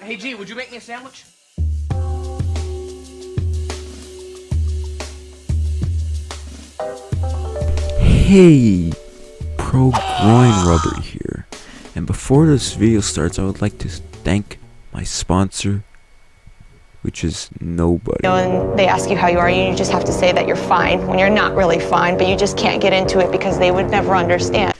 Hey G, would you make me a sandwich? Hey, Pro Groin Rubber here, and before this video starts I would like to thank my sponsor, which is nobody. And they ask you how you are, and you just have to say that you're fine when you're not really fine, but you just can't get into it because they would never understand.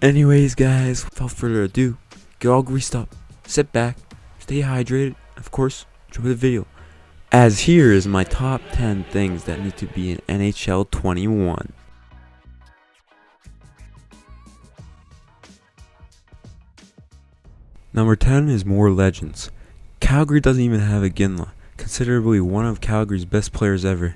Anyways guys, without further ado, get all greased up, sit back, stay hydrated, of course, enjoy the video. As here is my top 10 things that need to be in NHL 21. Number 10 is more legends. Calgary doesn't even have a Ginla, considerably one of Calgary's best players ever.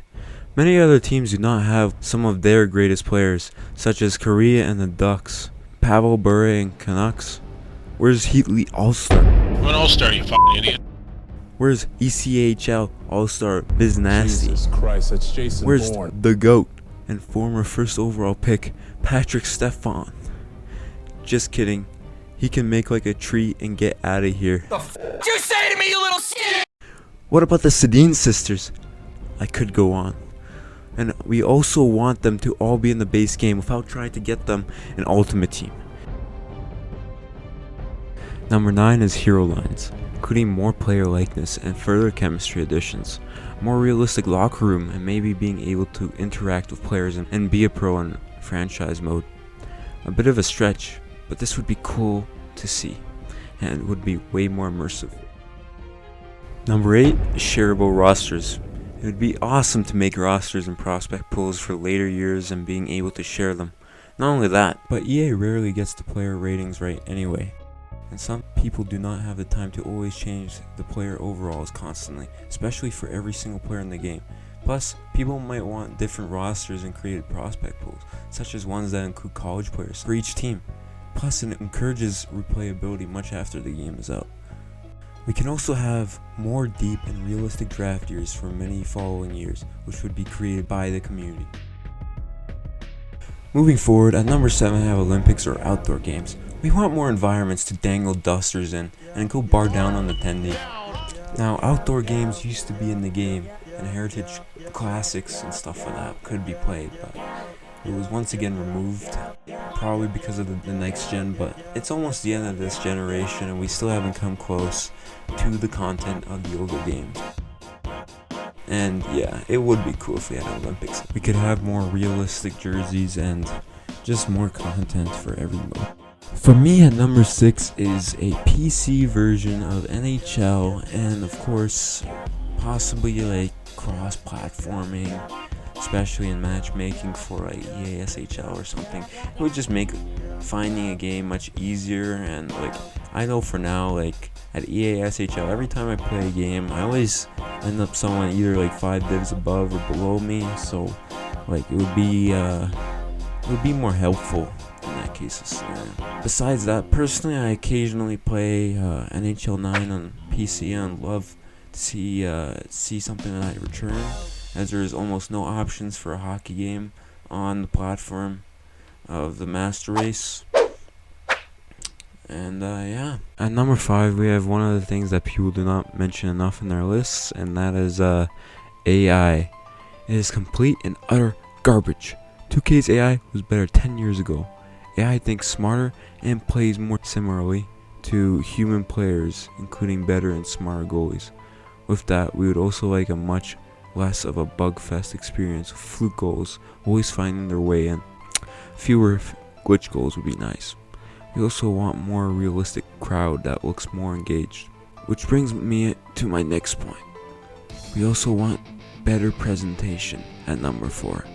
Many other teams do not have some of their greatest players, such as Korea and the Ducks, Pavel Bure and Canucks. Where's Heatley All-Star? I'm an all-star, you fucking idiot. Where's ECHL All-Star Biz Nasty? Jesus Christ, that's Jason Where's Bourne. the GOAT and former first overall pick, Patrick Stefan? Just kidding. He can make like a tree and get out of here. The f*** you say to me, you little shit? What about the Sedin sisters? I could go on. And we also want them to all be in the base game without trying to get them an ultimate team. Number 9 is hero lines, including more player likeness and further chemistry additions, more realistic locker room, and maybe being able to interact with players and be a pro in franchise mode. A bit of a stretch, but this would be cool to see, and it would be way more immersive. Number 8 is shareable rosters. It would be awesome to make rosters and prospect pools for later years and being able to share them. Not only that, but EA rarely gets the player ratings right anyway. And some people do not have the time to always change the player overalls constantly, especially for every single player in the game. Plus, people might want different rosters and created prospect pools, such as ones that include college players for each team. Plus, it encourages replayability much after the game is out. We can also have more deep and realistic draft years for many following years, which would be created by the community. Moving forward, at number 7 I have Olympics or outdoor games. We want more environments to dangle dusters in and go bar down on the attendee. Now, outdoor games used to be in the game, and heritage classics and stuff like that could be played, but it was once again removed, probably because of the next gen, but it's almost the end of this generation and we still haven't come close to the content of the older games. And yeah, it would be cool if we had Olympics. We could have more realistic jerseys and just more content for everybody. For me, at number 6 is a PC version of NHL, and of course, possibly like cross-platforming, especially in matchmaking for like EA SHL or something. It would just make finding a game much easier, and like I know for now, like at EA SHL, every time I play a game, I always end up someone either like 5 divs above or below me, so like it would be more helpful in that case of scenario. Besides that, personally I occasionally play NHL 9 on PC and love to see something that I return, as there is almost no options for a hockey game on the platform of the Master Race. And yeah. At number 5 we have one of the things that people do not mention enough in their lists, and that is AI. It is complete and utter garbage. 2K's AI was better 10 years ago. AI thinks smarter and plays more similarly to human players, including better and smarter goalies. With that, we would also like a much less of a bug-fest experience with fluke goals always finding their way in. Fewer glitch goals would be nice. We also want more realistic crowd that looks more engaged. Which brings me to my next point. We also want better presentation at number 4.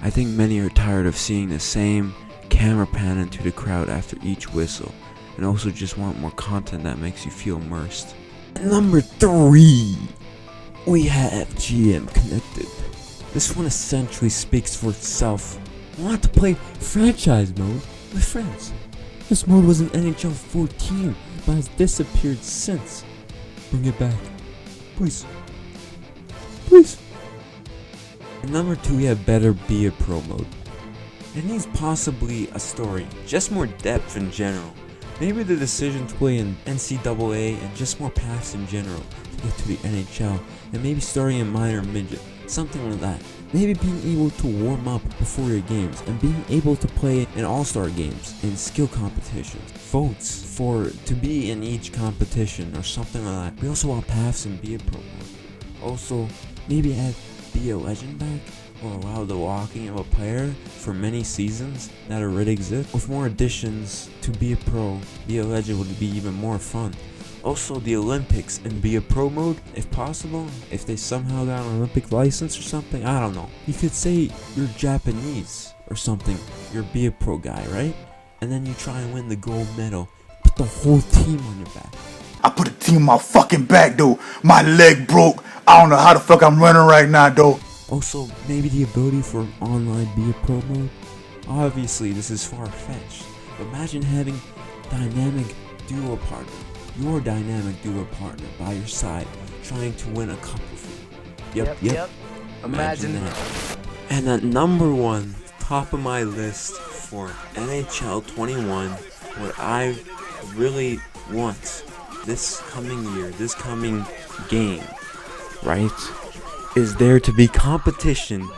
I think many are tired of seeing the same camera pan into the crowd after each whistle, and also just want more content that makes you feel immersed. At number 3, we have GM Connected. This one essentially speaks for itself. I want to play franchise mode with friends. This mode was in NHL 14, but has disappeared since. Bring it back. Please. Please. At number 2, we have Better Be a Pro mode. It needs possibly a story, just more depth in general. Maybe the decision to play in NCAA and just more paths in general to get to the NHL, and maybe starting in minor midget, something like that. Maybe being able to warm up before your games and being able to play in all-star games and skill competitions. Votes for to be in each competition or something like that. We also want paths and be a pro. Also, maybe add be a legend back, or allow the walking of a player for many seasons that already exist. With more additions to be a pro, be a legend would be even more fun. Also, the Olympics and be a pro mode, if possible. If they somehow got an Olympic license or something, I don't know. You could say you're Japanese or something. You're be a pro guy, right? And then you try and win the gold medal. Put the whole team on your back. I put a team on my fucking back, though. My leg broke. I don't know how the fuck I'm running right now, though. Also, maybe the ability for an online be a pro mode. Obviously, this is far-fetched. But imagine having dynamic duo partner. Your dynamic duo partner by your side, trying to win a cup with you. Yep. Imagine that. And at number one, top of my list for NHL 21, what I really want this coming year, this coming game, right, is there to be competition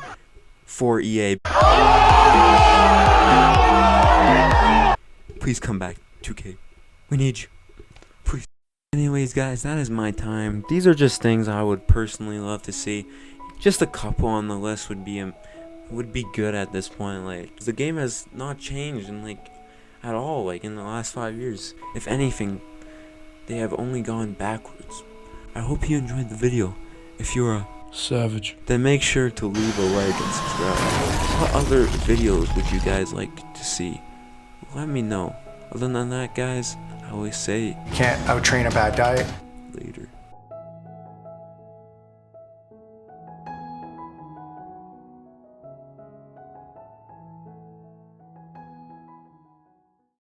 for EA. Please come back, 2K. We need you. Please. Anyways, guys, that is my time. These are just things I would personally love to see. Just a couple on the list would be good at this point. Like, the game has not changed at all, in the last 5 years. If anything, they have only gone backwards. I hope you enjoyed the video. If you're a Savage. then make sure to leave a like and subscribe. What other videos would you guys like to see? Let me know. Other than that, guys, I always say Can't out-train a bad diet. later.